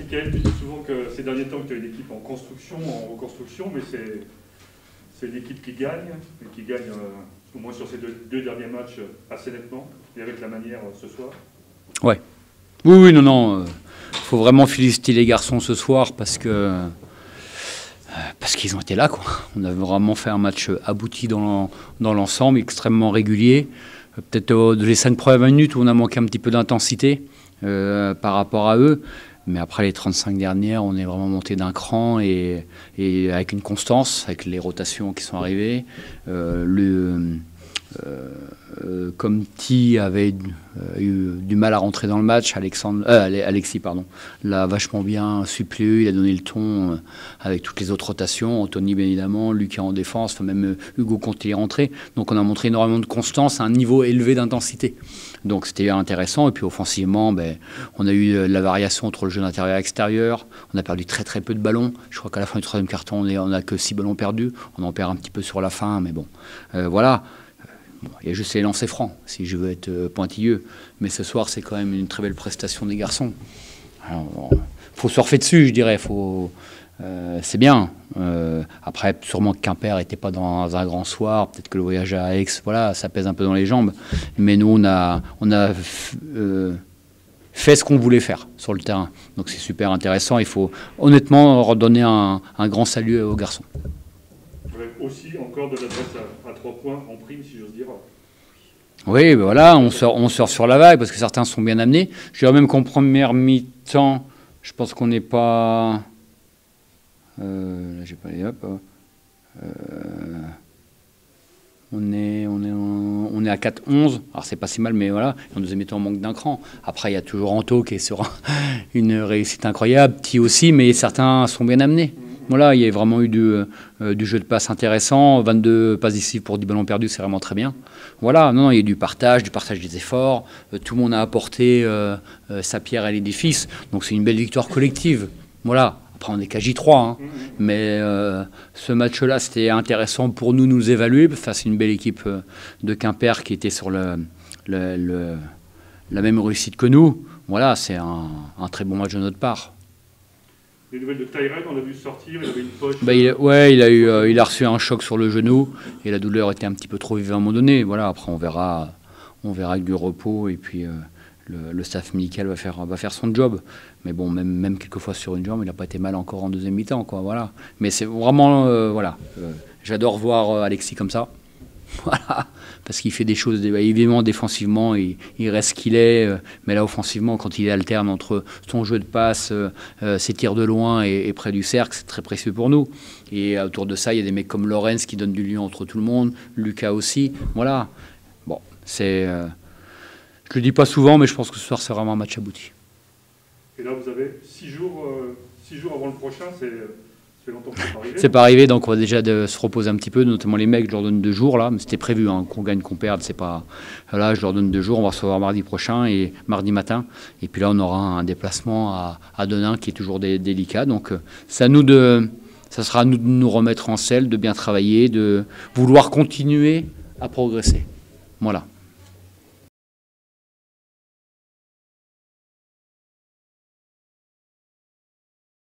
Michael, tu dis souvent que ces derniers temps que tu as une équipe en construction, en reconstruction, mais c'est l'équipe qui gagne, et qui gagne au moins sur ces deux derniers matchs assez nettement, et avec la manière ce soir. Ouais. Oui, non. Faut vraiment féliciter les garçons ce soir parce qu'ils ont été là, quoi. On a vraiment fait un match abouti dans l'ensemble, extrêmement régulier. Peut-être les 5 premières minutes où on a manqué un petit peu d'intensité par rapport à eux. Mais après les 35 dernières, on est vraiment monté d'un cran et avec une constance, avec les rotations qui sont arrivées. Comme Ti avait eu du mal à rentrer dans le match, Alexis l'a vachement bien suppléé, il a donné le ton avec toutes les autres rotations, Anthony bien évidemment, Lucas en défense, enfin même Hugo Conté est rentré. Donc on a montré énormément de constance à un niveau élevé d'intensité. Donc c'était intéressant. Et puis offensivement, on a eu la variation entre le jeu d'intérieur et extérieur. On a perdu très peu de ballons. Je crois qu'à la fin du 3e carton, on n'a que 6 ballons perdus. On en perd un petit peu sur la fin, mais bon, voilà. Bon, il y a juste les lancers francs, si je veux être pointilleux. Mais ce soir, c'est quand même une très belle prestation des garçons. Alors, faut surfer dessus, je dirais. C'est bien. Après, sûrement que Quimper n'était pas dans un grand soir. Peut-être que le voyage à Aix, voilà, ça pèse un peu dans les jambes. Mais nous, on a fait ce qu'on voulait faire sur le terrain. Donc c'est super intéressant. Il faut honnêtement redonner un grand salut aux garçons. Aussi encore de l'adresse à 3 points en prime, si j'ose dire. Oui, voilà, on sort sur la vague parce que certains sont bien amenés. Je dirais même qu'en première mi-temps, je pense qu'on n'est pas... là, j'ai pas les on est à 4-11. Alors c'est pas si mal, mais voilà. En deuxième mi-temps, on manque d'un cran. Après, il y a toujours Anto qui est sur une réussite incroyable, Ti aussi, mais certains sont bien amenés. Voilà, il y a vraiment eu du jeu de passe intéressant, 22 passes décisives pour 10 ballons perdus, c'est vraiment très bien. Voilà, non, il y a du partage des efforts, tout le monde a apporté sa pierre à l'édifice, donc c'est une belle victoire collective. Voilà, après on n'est qu'à J3, hein. Mais ce match-là, c'était intéressant pour nous évaluer, face à une belle équipe de Quimper qui était sur la même réussite que nous. Voilà, c'est un très bon match de notre part. Les nouvelles de Tyrell, on l'a vu sortir, il avait une poche. Il a reçu un choc sur le genou et la douleur était un petit peu trop vive à un moment donné. Voilà, après on verra avec du repos et puis le staff médical va faire son job. Mais bon, même quelquefois sur une jambe, il n'a pas été mal encore en deuxième mi-temps, quoi. Voilà. Mais c'est vraiment j'adore voir Alexis comme ça. Voilà, parce qu'il fait des choses, évidemment défensivement, il reste ce qu'il est, mais là offensivement, quand il alterne entre son jeu de passe, ses tirs de loin et près du cercle, c'est très précieux pour nous. Et autour de ça, il y a des mecs comme Lorenz qui donnent du lien entre tout le monde, Lucas aussi, voilà. Bon, je le dis pas souvent, mais je pense que ce soir, c'est vraiment un match abouti. Et là, vous avez 6 jours avant le prochain, c'est longtemps que c'est pas arrivé. C'est pas arrivé, donc on va déjà se reposer un petit peu, notamment les mecs, je leur donne 2 jours là, mais c'était prévu, hein, qu'on gagne, qu'on perde, c'est pas... Là, je leur donne 2 jours, on va se revoir mardi prochain et mardi matin, et puis là on aura un déplacement à Denain qui est toujours délicat, donc ça sera à nous de nous remettre en selle, de bien travailler, de vouloir continuer à progresser. Voilà.